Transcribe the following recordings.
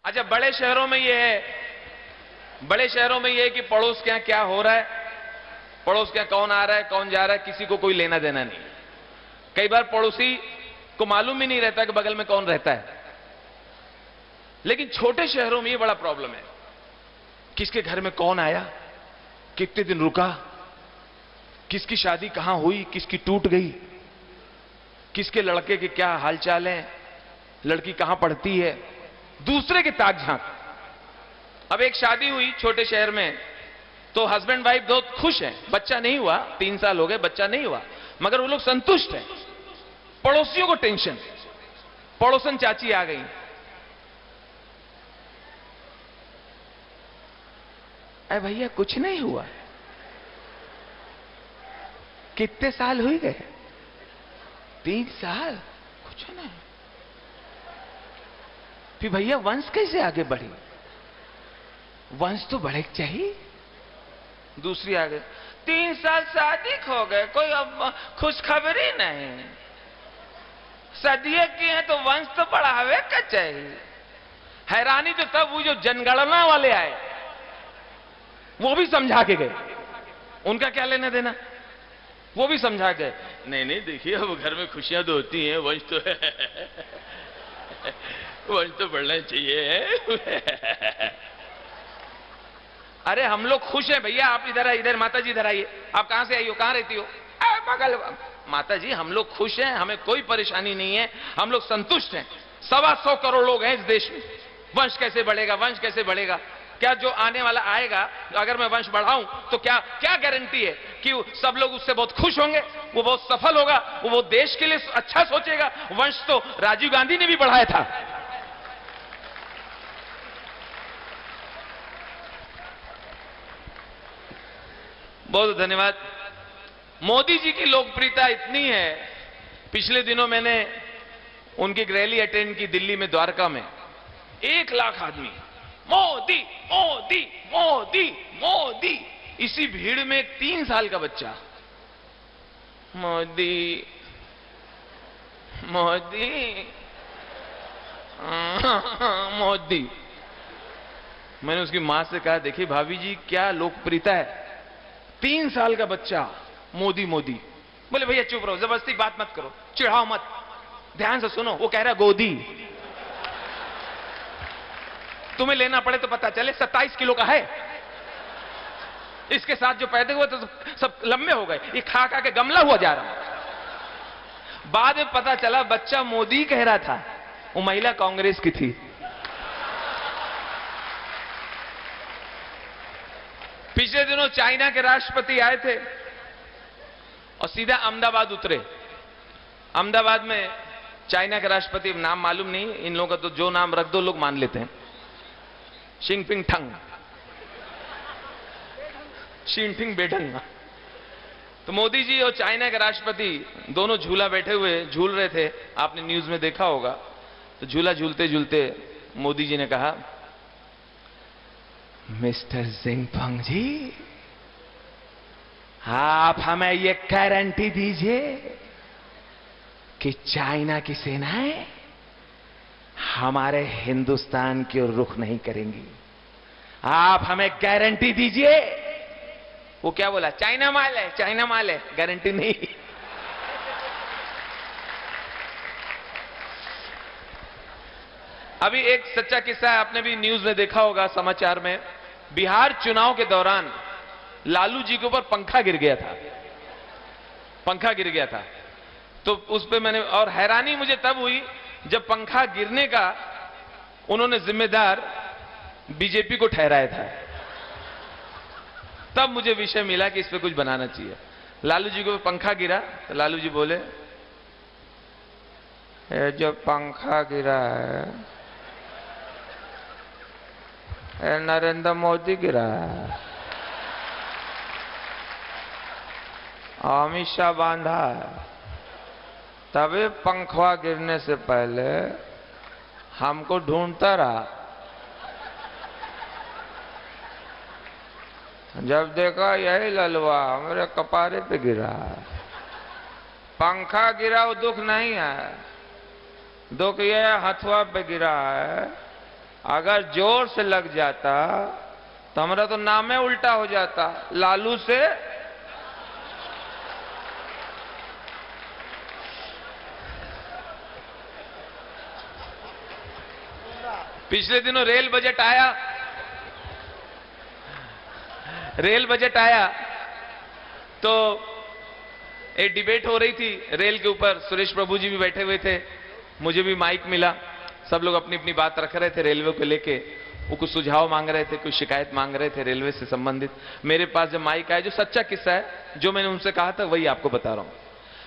अच्छा, बड़े शहरों में यह है, बड़े शहरों में यह है कि पड़ोस के यहां क्या हो रहा है, पड़ोस के यहां कौन आ रहा है कौन जा रहा है, किसी को कोई लेना देना नहीं। कई बार पड़ोसी को मालूम ही नहीं रहता कि बगल में कौन रहता है। लेकिन छोटे शहरों में यह बड़ा प्रॉब्लम है, किसके घर में कौन आया, कितने दिन रुका, किसकी शादी कहां हुई, किसकी टूट गई, किसके लड़के के क्या हालचाल है, लड़की कहां पढ़ती है, दूसरे के ताक झांक। अब एक शादी हुई छोटे शहर में, तो हस्बैंड वाइफ बहुत खुश हैं, बच्चा नहीं हुआ, 3 साल हो गए, बच्चा नहीं हुआ, मगर वो लोग संतुष्ट हैं। पड़ोसियों को टेंशन, पड़ोसन चाची आ गई, अरे भैया कुछ नहीं हुआ, कितने साल हुए गए, 3 साल, कुछ नहीं। फिर भैया वंश कैसे आगे बढ़ी, वंश तो बढ़े चाहिए। दूसरी आ गई, 3 साल शादी खो गए, कोई अब खुशखबरी नहीं, सदिये की है तो वंश तो बढ़ावे का चाहिए। हैरानी तो तब वो जो जनगणना वाले आए, वो भी समझा के गए, उनका क्या लेना देना, वो भी समझा गए, नहीं नहीं देखिए अब घर में खुशियां तो होती हैं, वंश तो वंश तो बढ़ना चाहिए। अरे हम लोग खुश हैं भैया, आप इधर आइए, इधर माता जी इधर आइए, आप कहां से आई हो, कहां रहती हो, बगल। माता जी हम लोग खुश हैं, हमें कोई परेशानी नहीं है, हम लोग संतुष्ट हैं, 125 करोड़ लोग हैं इस देश में, वंश कैसे बढ़ेगा, वंश कैसे बढ़ेगा, क्या जो आने वाला आएगा अगर मैं वंश बढ़ाऊं तो क्या क्या गारंटी है कि सब लोग उससे बहुत खुश होंगे, वो बहुत सफल होगा, वो बहुत देश के लिए अच्छा सोचेगा। वंश तो राजीव गांधी ने भी बढ़ाया था। बहुत धन्यवाद। मोदी जी की लोकप्रियता इतनी है, पिछले दिनों मैंने उनकी रैली अटेंड की दिल्ली में, द्वारका में, 1 लाख आदमी मोदी मोदी मोदी मोदी, इसी भीड़ में 3 साल का बच्चा मोदी मोदी मोदी। मैंने उसकी मां से कहा, देखिए भाभी जी क्या लोकप्रियता है, 3 साल का बच्चा मोदी मोदी। बोले भैया चुप रहो, जबरदस्ती बात मत करो, चिढ़ाओ मत, ध्यान से सुनो, वो कह रहा गोदी, तुम्हें लेना पड़े तो पता चले 27 किलो का है, इसके साथ जो पैदा हुए तो सब लंबे हो गए, ये खा खा के गमला हुआ जा रहा। बाद में पता चला बच्चा मोदी कह रहा था, वो महिला कांग्रेस की थी। पिछले दिनों चाइना के राष्ट्रपति आए थे और सीधा अहमदाबाद उतरे। अहमदाबाद में चाइना के राष्ट्रपति, नाम मालूम नहीं इन लोगों का, तो जो नाम रख दो लोग मान लेते हैं, शिंगपिंग ठंग, शिंगपिंग बेढंग। तो मोदी जी और चाइना के राष्ट्रपति दोनों झूला बैठे हुए झूल रहे थे, आपने न्यूज में देखा होगा। तो झूला झूलते झूलते मोदी जी ने कहा, मिस्टर जिनपिंग जी, आप हमें ये गारंटी दीजिए कि चाइना की सेनाएं हमारे हिंदुस्तान की ओर रुख नहीं करेंगी, आप हमें गारंटी दीजिए। वो क्या बोला, चाइना माल है, चाइना माल है, गारंटी नहीं। अभी एक सच्चा किस्सा है, आपने भी न्यूज में देखा होगा, समाचार में, बिहार चुनाव के दौरान लालू जी के ऊपर पंखा गिर गया था, पंखा गिर गया था। तो उस पे मैंने, और हैरानी मुझे तब हुई जब पंखा गिरने का उन्होंने जिम्मेदार बीजेपी को ठहराया था, तब मुझे विषय मिला कि इस पे कुछ बनाना चाहिए। लालू जी को पंखा गिरा तो लालू जी बोले, ये जो पंखा गिरा है ये नरेंद्र मोदी गिरा है, अमित शाह बांधा है, तभी पंखा गिरने से पहले हमको ढूंढता रहा, जब देखा यही ललवा मेरे कपारे पे गिरा। पंखा गिरा वो दुख नहीं है, दुख ये हथुआ पे गिरा है, अगर जोर से लग जाता तो हमारा तो नाम है उल्टा हो जाता, लालू से पिछले दिनों रेल बजट आया, तो एक डिबेट हो रही थी रेल के ऊपर। सुरेश प्रभु जी भी बैठे हुए थे, मुझे भी माइक मिला। सब लोग अपनी अपनी बात रख रहे थे रेलवे को लेके। वो कुछ सुझाव मांग रहे थे, कुछ शिकायत मांग रहे थे रेलवे से संबंधित। मेरे पास जब माइक आया, जो सच्चा किस्सा है, जो मैंने उनसे कहा था, वही आपको बता रहा हूं।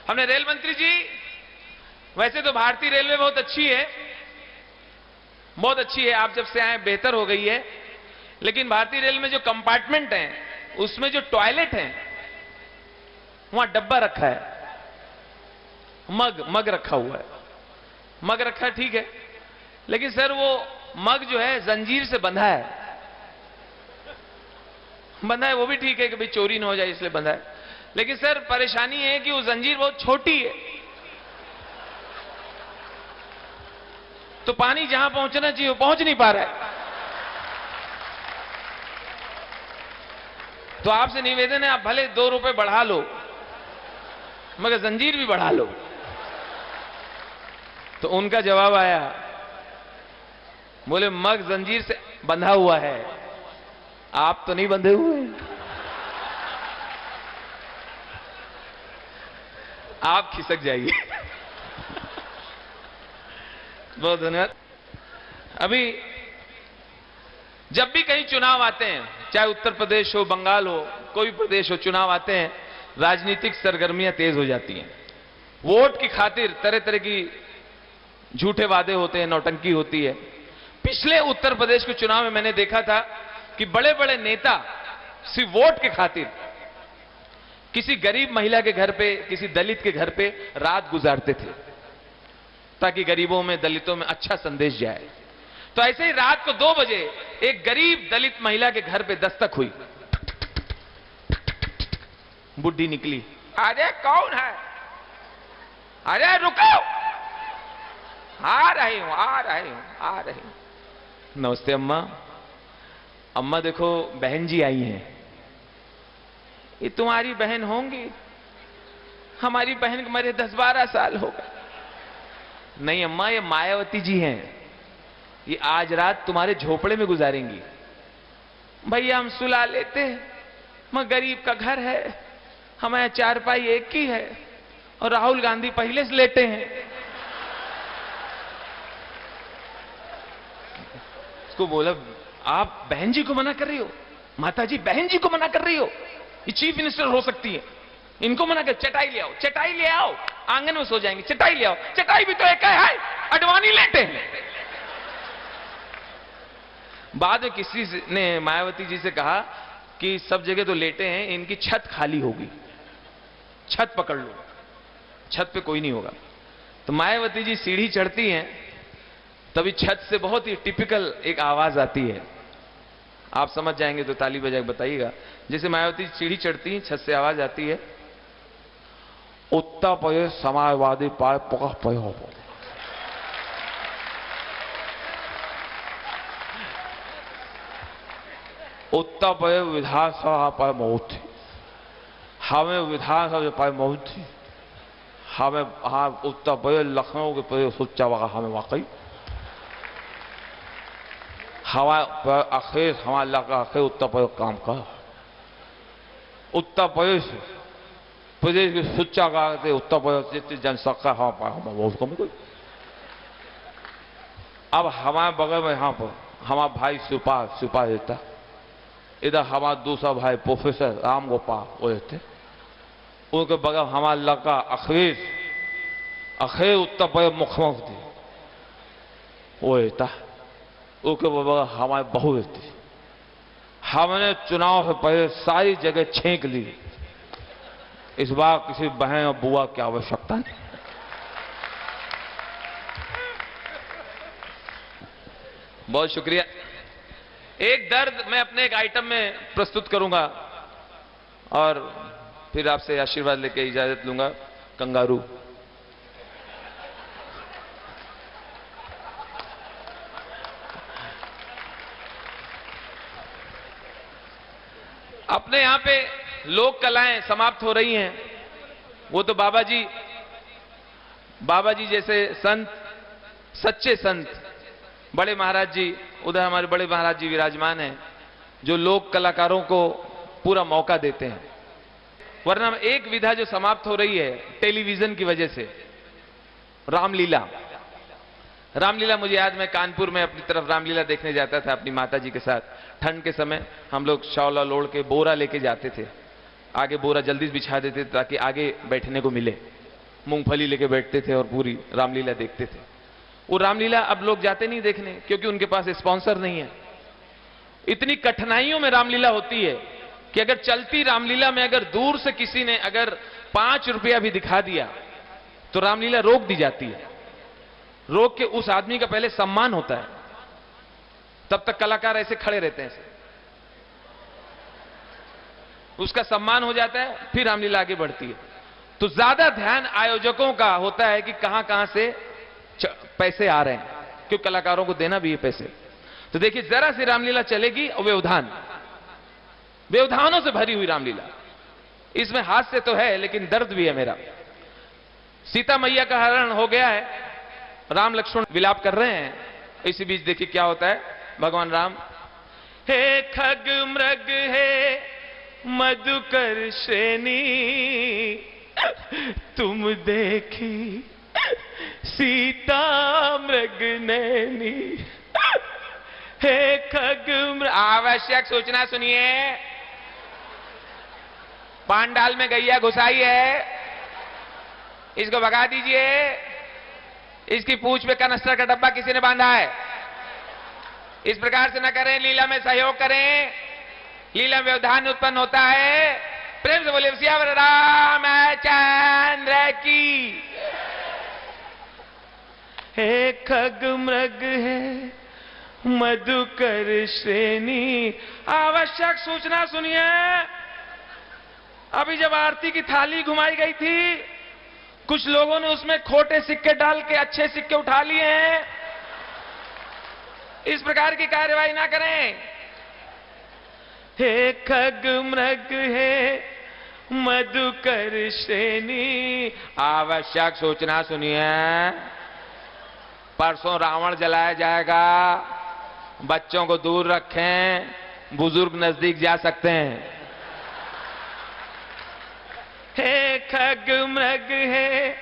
हमने रेल मंत्री जी, वैसे तो भारतीय रेलवे बहुत अच्छी है, बहुत अच्छी है, आप जब से आए बेहतर हो गई है, लेकिन भारतीय रेल में जो कंपार्टमेंट है, उसमें जो टॉयलेट है, वहां डब्बा रखा है, मग रखा हुआ है, मग रखा है, ठीक है, लेकिन सर वो मग जो है जंजीर से बंधा है, वो भी ठीक है कि भाई चोरी ना हो जाए इसलिए बंधा है, लेकिन सर परेशानी है कि वो जंजीर बहुत छोटी है, तो पानी जहां पहुंचना चाहिए वो पहुंच नहीं पा रहा है। तो आपसे निवेदन है, आप भले 2 रुपए बढ़ा लो, मगर जंजीर भी बढ़ा लो। तो उनका जवाब आया, बोले मग जंजीर से बंधा हुआ है, आप तो नहीं बंधे हुए, आप खिसक जाइए। बहुत धन्यवाद। अभी जब भी कहीं चुनाव आते हैं, चाहे उत्तर प्रदेश हो, बंगाल हो, कोई प्रदेश हो, चुनाव आते हैं, राजनीतिक सरगर्मियां तेज हो जाती हैं। वोट की खातिर तरह तरह की झूठे वादे होते हैं, नौटंकी होती है। पिछले उत्तर प्रदेश के चुनाव में मैंने देखा था कि बड़े बड़े नेता सिर्फ वोट के खातिर किसी गरीब महिला के घर पे, किसी दलित के घर पे रात गुजारते थे, ताकि गरीबों में, दलितों में अच्छा संदेश जाए। तो ऐसे ही रात को 2 बजे एक गरीब दलित महिला के घर पे दस्तक हुई। बुढ़ी निकली, अरे कौन है, अरे रुको, आ रही हूं। नमस्ते अम्मा। अम्मा देखो बहन जी आई हैं। ये तुम्हारी बहन होंगी? हमारी बहन को मरे 10-12 साल हो गए। नहीं अम्मा, ये मायावती जी हैं, ये आज रात तुम्हारे झोपड़े में गुजारेंगी। भैया हम सुला लेते, मगर गरीब का घर है, हमारे चारपाई एक ही है, और राहुल गांधी पहले से लेटे हैं। उसको बोला, आप बहन जी को मना कर रही हो? माता जी बहन जी को मना कर रही हो? ये चीफ मिनिस्टर हो सकती है, इनको मना कर। चटाई ले आओ, आंगन में सो जाएंगे, चटाई ले आओ। चटाई भी तो एक है, अडवाणी लेटे हैं। बाद में किसी ने मायावती जी से कहा कि सब जगह तो लेटे हैं, इनकी छत खाली होगी, छत पकड़ लो, छत पे कोई नहीं होगा। तो मायावती जी सीढ़ी चढ़ती हैं, तभी छत से बहुत ही टिपिकल एक आवाज आती है, आप समझ जाएंगे तो ताली बजा के बताइएगा। जैसे मायावती सीढ़ी चढ़ती है, छत से आवाज आती है, उत्ता पय समाजवादी पाए पकह पय हो। उत्ता पय विधानसभा पाए मौत थी, हमें विधानसभा पाए मौत थी, हमें हाँ उत्ता पय लखनऊ के पय सोचा वहा हमें वाकई हवा अखेर हमारा इलाका अखेर उत्तर प्रदेश काम का उत्तर प्रदेश की सुच्चा का उत्तर प्रदेश जितनी जनसंख्या हवा पाए हम बहुत कम कोई। अब हमारे बगल में यहाँ पर हमारा भाई सिपा रहता, इधर हमारा दूसरा भाई प्रोफेसर राम गोपाल वो रहते, उनके बगल हमारा इलाका अखेर उत्तर प्रदेश मुख्यमंत्री वो रहता, उसके बगल हमारे बहू रहती। हमने चुनाव से पहले सारी जगह छेंक ली, इस बार किसी बहन और बुआ की आवश्यकता नहीं। बहुत शुक्रिया। एक दर्द मैं अपने एक आइटम में प्रस्तुत करूंगा और फिर आपसे आशीर्वाद लेके इजाजत लूंगा। कंगारू। अपने यहां पे लोक कलाएं समाप्त हो रही हैं। वो तो बाबा जी जैसे संत, सच्चे संत, बड़े महाराज जी, उधर हमारे बड़े महाराज जी विराजमान हैं, जो लोक कलाकारों को पूरा मौका देते हैं। वरना एक विधा जो समाप्त हो रही है टेलीविजन की वजह से, रामलीला। रामलीला मुझे याद, मैं कानपुर में अपनी तरफ रामलीला देखने जाता था अपनी माता जी के साथ। ठंड के समय हम लोग शौला लोड़ के बोरा लेके जाते थे, आगे बोरा जल्दी से बिछा देते थे ताकि आगे बैठने को मिले। मूंगफली लेके बैठते थे और पूरी रामलीला देखते थे। वो रामलीला अब लोग जाते नहीं देखने, क्योंकि उनके पास स्पॉन्सर नहीं है। इतनी कठिनाइयों में रामलीला होती है कि अगर चलती रामलीला में अगर दूर से किसी ने अगर 5 रुपया भी दिखा दिया तो रामलीला रोक दी जाती है। रोक के उस आदमी का पहले सम्मान होता है, तब तक कलाकार ऐसे खड़े रहते हैं, उसका सम्मान हो जाता है, फिर रामलीला आगे बढ़ती है। तो ज्यादा ध्यान आयोजकों का होता है कि कहां कहां से पैसे आ रहे हैं, क्योंकि कलाकारों को देना भी है पैसे। तो देखिए, जरा सी रामलीला चलेगी और व्यवधानों से भरी हुई रामलीला। इसमें हास्य तो है लेकिन दर्द भी है मेरा। सीता मैया का हरण हो गया है, राम लक्ष्मण विलाप कर रहे हैं। इसी बीच देखिए क्या होता है। भगवान राम, हे खग मृग हे मधुकर श्रेणी, तुम देखी सीता मृग नैनी। हे खग मृग, आवश्यक सूचना सुनिए, पांडाल में गैया घुसाई है, इसको भगा दीजिए। इसकी पूंछ पे कनस्तर का डब्बा किसी ने बांधा है। इस प्रकार से न करें, लीला में सहयोग करें, लीला में व्यवधान उत्पन्न होता है। प्रेम से बोलिए सियावर रामचंद्र की। हे खग मृग है मधुकर श्रेणी, आवश्यक सूचना सुनिए। अभी जब आरती की थाली घुमाई गई थी, कुछ लोगों ने उसमें खोटे सिक्के डाल के अच्छे सिक्के उठा लिए हैं। इस प्रकार की कार्यवाही ना करें। हे खग मृग है मधुकर श्रेणी, आवश्यक सूचना सुनिए। परसों रावण जलाया जाएगा, बच्चों को दूर रखें, बुजुर्ग नजदीक जा सकते हैं। हे खग मृग है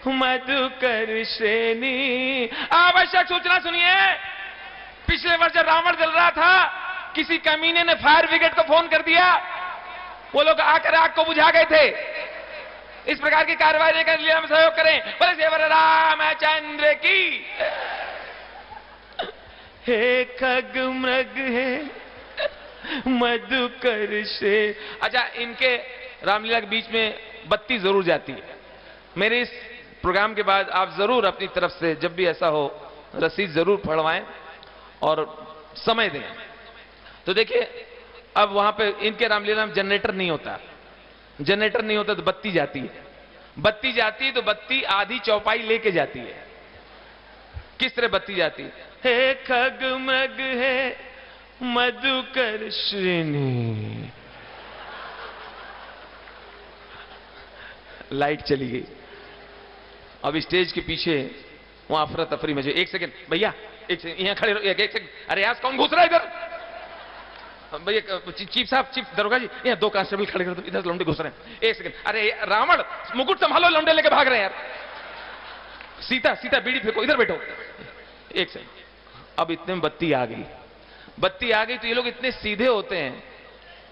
मधुकर श्रेणी, आवश्यक सूचना सुनिए। पिछले वर्ष जब रावण जल रहा था, किसी कमीने ने फायर ब्रिगेड को फोन कर दिया, वो लोग आकर आग को बुझा गए थे। इस प्रकार की कार्रवाई लेकर लीला में सहयोग करें। बोले सेवर रामचंद्र की। हे खग मृग है मधुकर से। अच्छा, इनके रामलीला के बीच में बत्ती जरूर जाती है। मेरे इस प्रोग्राम के बाद आप जरूर अपनी तरफ से जब भी ऐसा हो रसीद जरूर फड़वाएं और समय दें। तो देखिए, अब वहां पे इनके रामलीला में जनरेटर नहीं होता। जनरेटर नहीं होता तो बत्ती जाती है। बत्ती जाती है तो बत्ती आधी चौपाई लेके जाती है। किस तरह बत्ती जाती है? हे खग मृग है मधुकर श्रेणी। लाइट चली गई। अब स्टेज के पीछे वहां अफरा तफरी में। एक सेकंड भैया, एक सेकंड यहां खड़े रहो। एक सेकंड, अरे यार कौन घुस रहा है इधर? भैया चीफ साहब, चीफ दरोगा जी, यहाँ 2 कांस्टेबल खड़े कर दो, इधर लौंडे घुस रहे हैं। एक सेकंड, अरे रावण मुकुट संभालो, लौंडे लेके भाग रहे हैं यार। सीता बीड़ी फेंको, इधर बैठो। एक सेकंड, अब इतने में बत्ती आ गई। बत्ती आ गई तो ये लोग इतने सीधे होते हैं,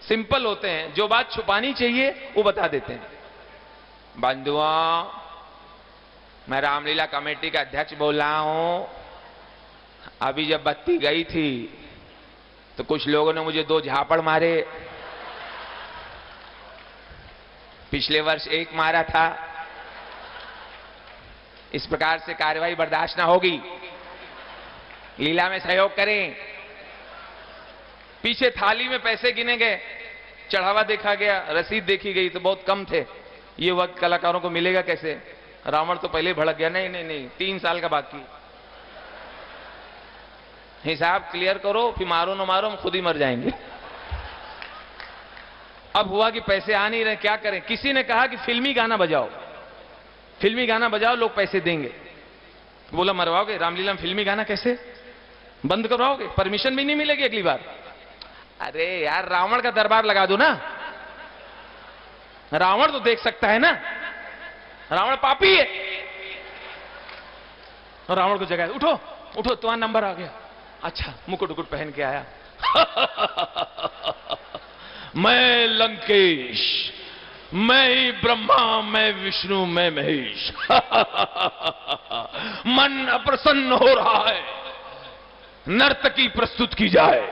सिंपल होते हैं, जो बात छुपानी चाहिए वो बता देते हैं। बंधुओं, मैं रामलीला कमेटी का अध्यक्ष बोल रहा हूं। अभी जब बत्ती गई थी तो कुछ लोगों ने मुझे 2 झापड़ मारे। पिछले वर्ष 1 मारा था। इस प्रकार से कार्यवाही बर्दाश्त ना होगी। लीला में सहयोग करें। पीछे थाली में पैसे गिने गए, चढ़ावा देखा गया, रसीद देखी गई तो बहुत कम थे। ये वक्त कलाकारों को मिलेगा कैसे? रावण तो पहले भड़क गया। नहीं, 3 साल का बाकी। हिसाब क्लियर करो, फिर मारो ना मारो, हम खुद ही मर जाएंगे। अब हुआ कि पैसे आ नहीं रहे, क्या करें? किसी ने कहा कि फिल्मी गाना बजाओ, फिल्मी गाना बजाओ, लोग पैसे देंगे। बोला मरवाओगे रामलीला में फिल्मी गाना कैसे? बंद करवाओगे? परमिशन भी नहीं मिलेगी अगली बार। अरे यार, रावण का दरबार लगा दो ना, रावण तो देख सकता है ना, रावण पापी है। रावण को जगाया, उठो उठो, तुम्हारा नंबर आ गया। अच्छा, मुकुट उकुट पहन के आया। मैं लंकेश, मैं ही ब्रह्मा, मैं विष्णु, मैं महेश। मन अप्रसन्न हो रहा है, नर्तकी प्रस्तुत की जाए।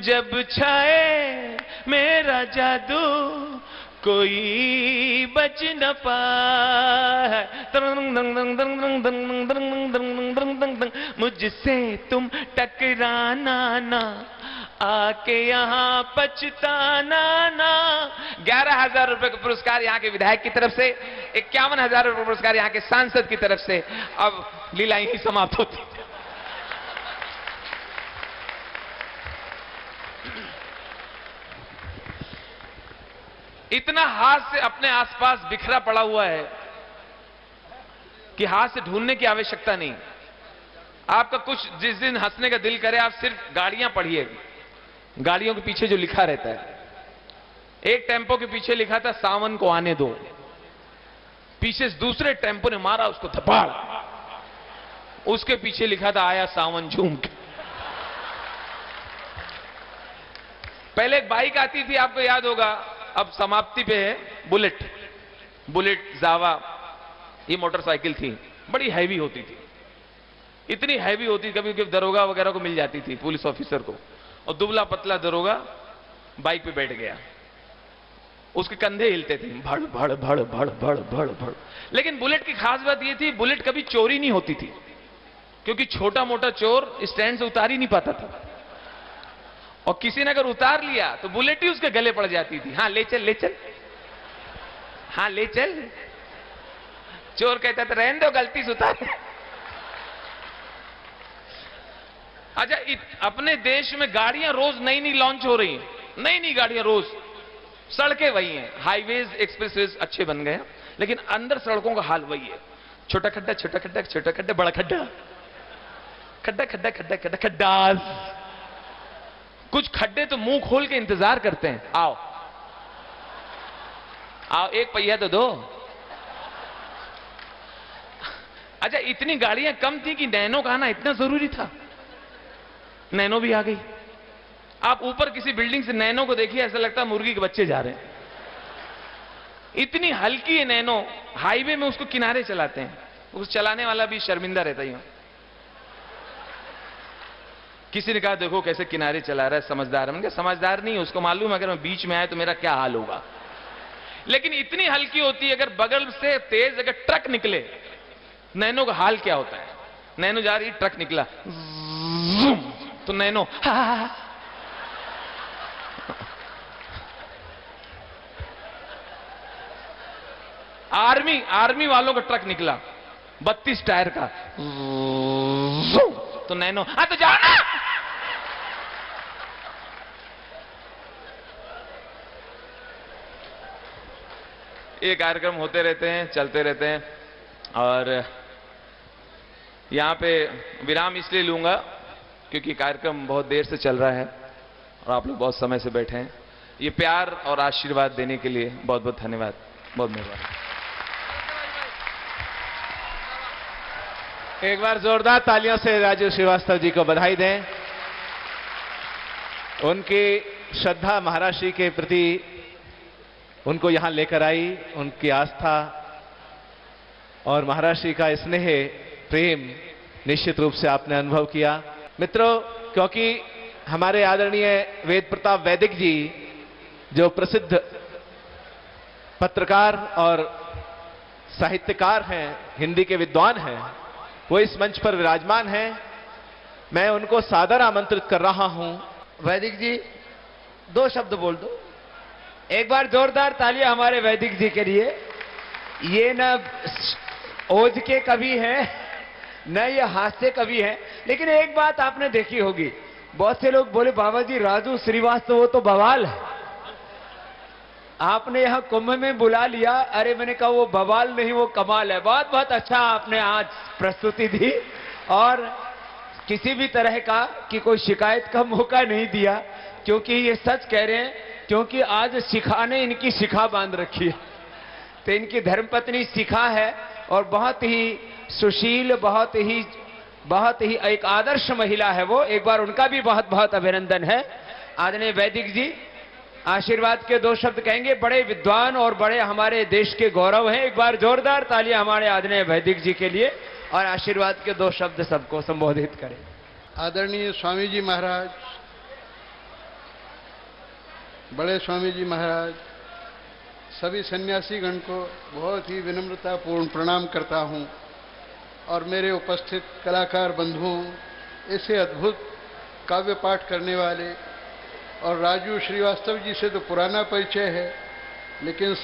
जब छाए मेरा जादू कोई बच न पाए, मुझसे तुम टकराना ना, आके यहाँ पछताना ना। 11,000 रुपए का पुरस्कार यहाँ के विधायक की तरफ से, 51,000 रुपए पुरस्कार यहाँ के सांसद की तरफ से। अब लीला यही समाप्त होती। इतना हास्य अपने आसपास बिखरा पड़ा हुआ है कि हास्य ढूंढने की आवश्यकता नहीं। आपका कुछ जिस दिन हंसने का दिल करे, आप सिर्फ गाड़ियां पढ़िए, गाड़ियों के पीछे जो लिखा रहता है। एक टेम्पो के पीछे लिखा था सावन को आने दो, पीछे से दूसरे टेम्पो ने मारा उसको थप्पड़, उसके पीछे लिखा था आया सावन झूम के। पहले एक बाइक आती थी, आपको याद होगा, अब समाप्ति पे है बुलेट, बुलेट जावा, ये मोटरसाइकिल थी, बड़ी हैवी होती थी, इतनी हैवी होती, कभी कभी दरोगा वगैरह को मिल जाती थी, पुलिस ऑफिसर को। और दुबला पतला दरोगा बाइक पे बैठ गया, उसके कंधे हिलते थे, भड़ भड़ भड़ भड़ भड़ भड़ भड़। लेकिन बुलेट की खास बात यह थी, बुलेट कभी चोरी नहीं होती थी, क्योंकि छोटा मोटा चोर स्टैंड से उतार ही नहीं पाता था, और किसी ने अगर उतार लिया तो बुलेट ही उसके गले पड़ जाती थी। हाँ ले चल, ले चल, हाँ ले चल। चोर कहता था रहने दो, गलती से उतार। अच्छा, अपने देश में गाड़ियां रोज नई नई लॉन्च हो रही हैं, नई नई गाड़ियां रोज। सड़कें वही हैं, हाईवेज एक्सप्रेसवेज अच्छे बन गए, लेकिन अंदर सड़कों का हाल वही है, छोटा खड्डा छोटा खड्डा छोटा खड्डा बड़ा खड्डा, खड्डा खड्डा खड्डा खड्डा खड्डा। कुछ खड्डे तो मुंह खोल के इंतजार करते हैं, आओ आओ एक पहिया तो दो। अच्छा, इतनी गाड़ियां कम थी कि नैनो का आना इतना जरूरी था, नैनो भी आ गई। आप ऊपर किसी बिल्डिंग से नैनो को देखिए, ऐसा लगता है मुर्गी के बच्चे जा रहे हैं, इतनी हल्की है नैनो। हाईवे में उसको किनारे चलाते हैं, उस चलाने वाला भी शर्मिंदा रहता ही। किसी ने कहा देखो कैसे किनारे चला रहा है, समझदार है। मैंने कहा समझदार नहीं, उसको मालूम है अगर मैं बीच में आया तो मेरा क्या हाल होगा। लेकिन इतनी हल्की होती है, अगर बगल से तेज अगर ट्रक निकले, नैनो का हाल क्या होता है। नैनो जा रही, ट्रक निकला, तो नैनो आर्मी वालों का ट्रक निकला 32 टायर का, तो नैनो तो जाओ ना। ये कार्यक्रम होते रहते हैं, चलते रहते हैं, और यहां पे विराम इसलिए लूंगा क्योंकि कार्यक्रम बहुत देर से चल रहा है और आप लोग बहुत समय से बैठे हैं। ये प्यार और आशीर्वाद देने के लिए बहुत बहुत धन्यवाद, बहुत मेहरबानी। एक बार जोरदार तालियों से राजू श्रीवास्तव जी को बधाई दें। उनकी श्रद्धा महाराष्ट्र के प्रति उनको यहां लेकर आई, उनकी आस्था और महाराष्ट्र का स्नेह प्रेम निश्चित रूप से आपने अनुभव किया। मित्रों, क्योंकि हमारे आदरणीय वेद प्रताप वैदिक जी जो प्रसिद्ध पत्रकार और साहित्यकार हैं, हिंदी के विद्वान हैं, वो इस मंच पर विराजमान हैं। मैं उनको सादर आमंत्रित कर रहा हूं। वैदिक जी 2 शब्द बोल दो। एक बार जोरदार तालियां हमारे वैदिक जी के लिए। ये न ओज के कवि हैं, न ये हास्य कवि हैं, लेकिन एक बात आपने देखी होगी, बहुत से लोग बोले बाबा जी राजू श्रीवास्तव वो तो बवाल है, आपने यहां कुंभ में बुला लिया। अरे मैंने कहा वो बवाल नहीं वो कमाल है। बहुत बहुत अच्छा आपने आज प्रस्तुति दी और किसी भी तरह का कि कोई शिकायत का मौका नहीं दिया, क्योंकि ये सच कह रहे हैं, क्योंकि आज शिखा ने इनकी शिखा बांध रखी है। तो इनकी धर्मपत्नी शिखा है और बहुत ही सुशील, बहुत ही एक आदर्श महिला है वो। एक बार उनका भी बहुत बहुत अभिनंदन है। आदरणीय वैदिक जी आशीर्वाद के दो शब्द कहेंगे। बड़े विद्वान और बड़े हमारे देश के गौरव हैं। एक बार जोरदार तालियां हमारे आदरणीय वैदिक जी के लिए और आशीर्वाद के दो शब्द सबको संबोधित करें। आदरणीय स्वामी जी महाराज, बड़े स्वामी जी महाराज, सभी सन्यासीगण को बहुत ही विनम्रतापूर्ण प्रणाम करता हूं और मेरे उपस्थित कलाकार बंधुओं, ऐसे अद्भुत काव्य पाठ करने वाले और राजू श्रीवास्तव जी से तो पुराना परिचय है, लेकिन